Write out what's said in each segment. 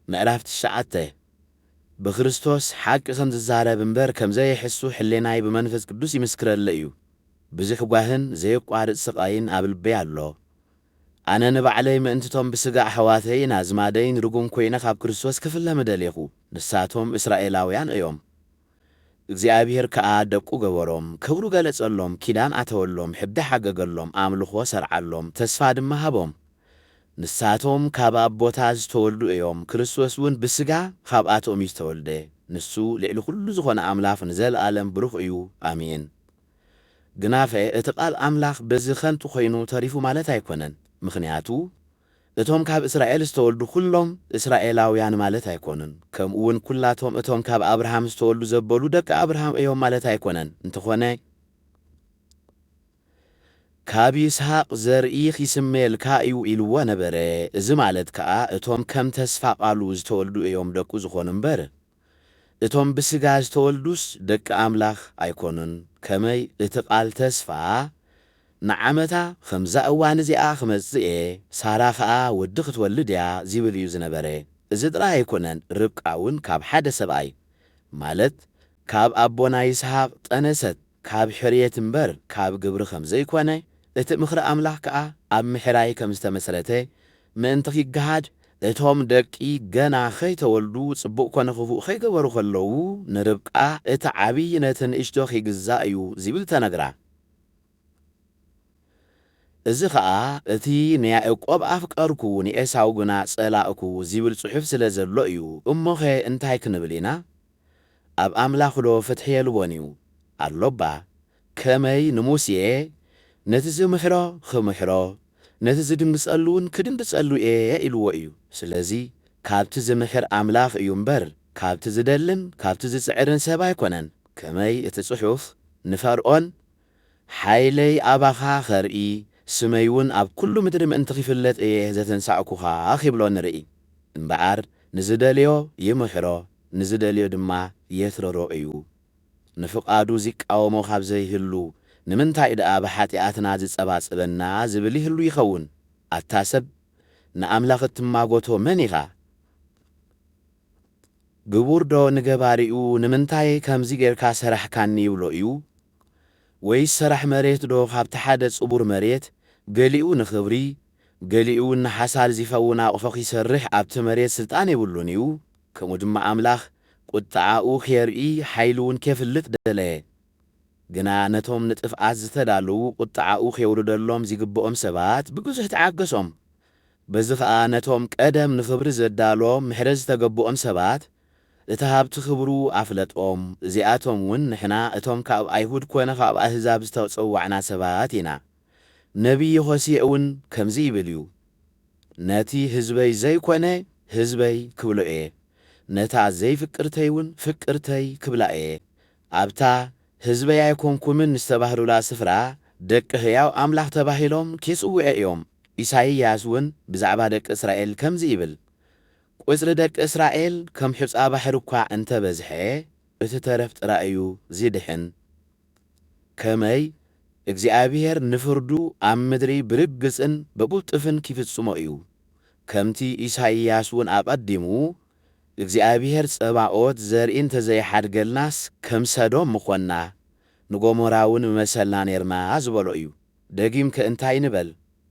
ምዕራፍ 9 بخريستوس حق سمت الزهرة بنبر كم زي يحسو حليناي بمنفذ قدوس يمسكر الليو بزيح واهن زي قوارد سقاين قابل بيالله أنا نبعلي ما أنتم بسقع حواتين أزمادين رجوم كوينة خاب كريستوس كفلا مدليخو نساتهم إسرائيلاويان أيوم እግዚአብሔር ከአደቁ ገበሮም ክብሩ ገለጸሎም ኪዳን አተወሎም ሕደ ሓገገሎም አምልኾ ሰርዓሎም ተስፋ ድማ ሃቦም ንሳቶም ካብ ኣቦታ ዝተወልዱ እዮም ክርስቶስ እውን ብስጋ ካብኣቶም እዩ ዝተወልደ ንሱ ልዕሊ ኩሉ ዝኾነ ኣምላኽ ንዘለኣለም ብሩኽ እዩ ኣሜን ግናፈ እቲ ቃል ኣምላኽ በዚ ኸንቱ ኮይኑ ተሪፉ ማለት ኣይኮነን ምኽንያቱ እቶም ካብ እስራኤል ዝተወልዱ ኩሎም እስራኤላውያን ማለት ኣይኮኑን ከምኡውን ኩላቶም እቶም ካብ አብርሃም ዝተወልዱ ዘበሉ ደቂ አብርሃም እዮም ማለት ኣይኮነን እንተኾነ ካብ ይስሐቅ ዘርኢ ይስመልካ እዩ ኢልዎ ነበረ እዚ ማለት ከዓ እቶም ከም ተስፋ ቃሉ ዝተወልዱ እዮም ደቁ ዝኾኑ እምበር እቶም ብስጋ ዝተወልዱስ ደቂ አምላኽ ኣይኮኑን ከመይ እቲ ቃል ተስፋ ንዓመታ ከምዛ እዋን እዚኣ ክመጽእ ሳራ ከዓ ወዲ ክትወልድ እያ ዝብል እዩ ዝነበረ እዚ ጥራይ ኣይኮነን ርብቃ እውን ካብ ሓደ ሰብኣይ ማለት ካብ ኣቦና ይስሐቅ ጠነሰት ካብ ሕርየት እምበር ካብ ግብሪ ከም ዘይኮነ እቲ ምኽሪ ኣምላኽ ከዓ ኣብ ምሕራይ ከም ዝተመሰረተ ምእንቲ ይገሃድ እቶም ደቂ ገና ኸይተወልዱ ጽቡቕ ኮነ ክፉእ ኸይገበሩ ከለዉ ንርብቃ እቲ ዓብይ ነቲ ንእሽቶ ኺግዛእ እዩ ዝብል ተነግራ እዚ ከዓ እቲ ንያዕቆብ ኣፍቀርኩ ንኤሳው ግና ጸላእኩ ዝብል ጽሑፍ ስለ ዘሎ እዩ እሞኸ እንታይ ክንብል ኢና ኣብ ኣምላኽ ዶ ፍትሒ የልቦን እዩ ኣሎባ ከመይ ንሙሴ ነቲ ዝምሕሮ ክምሕሮ ነቲ ዝድንግጸሉ እውን ክድንግጸሉ እየ ኢልዎ እዩ ስለዚ ካብቲ ዝምሕር ኣምላኽ እዩ እምበር ካብቲ ዝደልን ካብቲ ዝጽዕርን ሰብ ኣይኮነን ከመይ እቲ ጽሑፍ ንፈርዖን ሓይለይ ኣባኻ ኸርኢ ስመይ እውን ኣብ ኩሉ ምድሪ ምእንቲ ኺፍለጥ እየ ዘተንሳዕኩኻ ኺብሎ ንርኢ እምበኣር ንዝደልዮ ይምሕሮ ንዝደልዮ ድማ የትረሮ እዩ ንፍቓዱ ዚቃወሞ ካብ ዘይህሉ ንምንታይ ደኣ ብሓጢኣትና ዝጸባጽበና ዝብል ይህሉ ይኸውን ኣታሰብ ንኣምላኽ እትማጎቶ መን ኢኻ ግቡር ዶ ንገባሪኡ ንምንታይ ከምዚ ጌርካ ሰራሕካኒ ይብሎ እዩ ወይስ ሰራሕ መሬት ዶ ካብቲ ሓደ ጽቡር መሬት ገሊኡ ንኽብሪ ገሊኡ ንሓሳል ዚፈውን ኣቕፎ ኺሰርሕ ኣብቲ መሬት ስልጣን የብሉን እዩ ከምኡ ድማ ኣምላኽ ቁጥዓኡ ኼርኢ ሓይሉ እውን ከፍልጥ ደለየ ግና ነቶም ንጥፍኣት ዝተዳለዉ ቁጥዓኡ ኼውርደሎም ዚግብኦም ሰባት ብግዙሕ ተዓገሶም በዚ ከዓ ነቶም ቀደም ንኽብሪ ዘዳሎም ምሕረት ዝተገብኦም ሰባት እቲ ሃብቲ ክብሩ ኣፍለጦም እዚኣቶም እውን ንሕና እቶም ካብ ኣይሁድ ኮነ ካብ ኣሕዛብ ዝተጸዋዕና ሰባት ኢና ነቢይ ሆሴዕ እውን ከምዚ ይብል እዩ ነቲ ህዝበይ ዘይኮነ ህዝበይ ክብሎ እየ ነታ ዘይፍቅርተይ እውን ፍቅርተይ ክብላ እየ ኣብታ ህዝበይ ኣይኮንኩምን ዝተባህሉላ ስፍራ ደቂ ሕያው ኣምላኽ ተባሂሎም ኬጽውዐ እዮም ኢሳይያስ እውን ብዛዕባ ደቂ እስራኤል ከምዚ ይብል ቁጽሪ ደቂ እስራኤል ከም ሕፃ ባሕሪ እኳ እንተበዝሐ እቲ ተረፍ ጥራይ እዩ ዚድሕን ከመይ እግዚአብሔር ንፍርዱ ኣብ ምድሪ ብርግጽን በቡጥፍን ኪፍጽሞ እዩ ከምቲ ኢሳይያስ እውን ኣቐዲሙ እግዚአብሔር ጸባኦት ዘርኢን ተዘይሓድገልናስ ከም ሰዶም ምኾንና ንጎሞራ እውን መሰልና ነርና ዝበሎ እዩ ደጊም ከእንታይ ንበል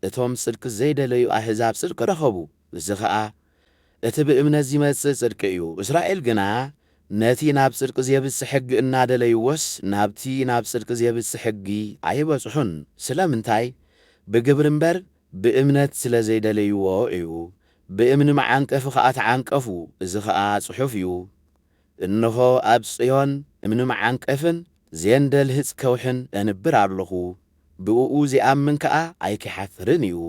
እቶም ጽድቂ ዘይደለዩ ኣሕዛብ ጽድቂ ረኸቡ እዚ ከዓ እቲ ብእምነት ዚመጽእ ጽድቂ እዩ እስራኤል ግና ነቲ ናብ ጽድቂ ዘብጽሕ ሕጊ እናደለይዎስ ናብቲ ናብ ጽድቂ ዘብጽሕ ሕጊ ኣይበጽሑን ስለምንታይ ብግብሪ እምበር ብእምነት ስለ ዘይደለይዎ እዩ ብእምኒ መዓንቀፊ ከዓ ተዓንቀፉ እዚ ከዓ ጽሑፍ እዩ እንሆ ኣብ ጽዮን እምኒ መዓንቀፍን ዘንደልህጽ ከውሕን ኣንብር ኣለኹ ብእኡ ዚኣምን ከዓ ኣይክሓፍርን እዩ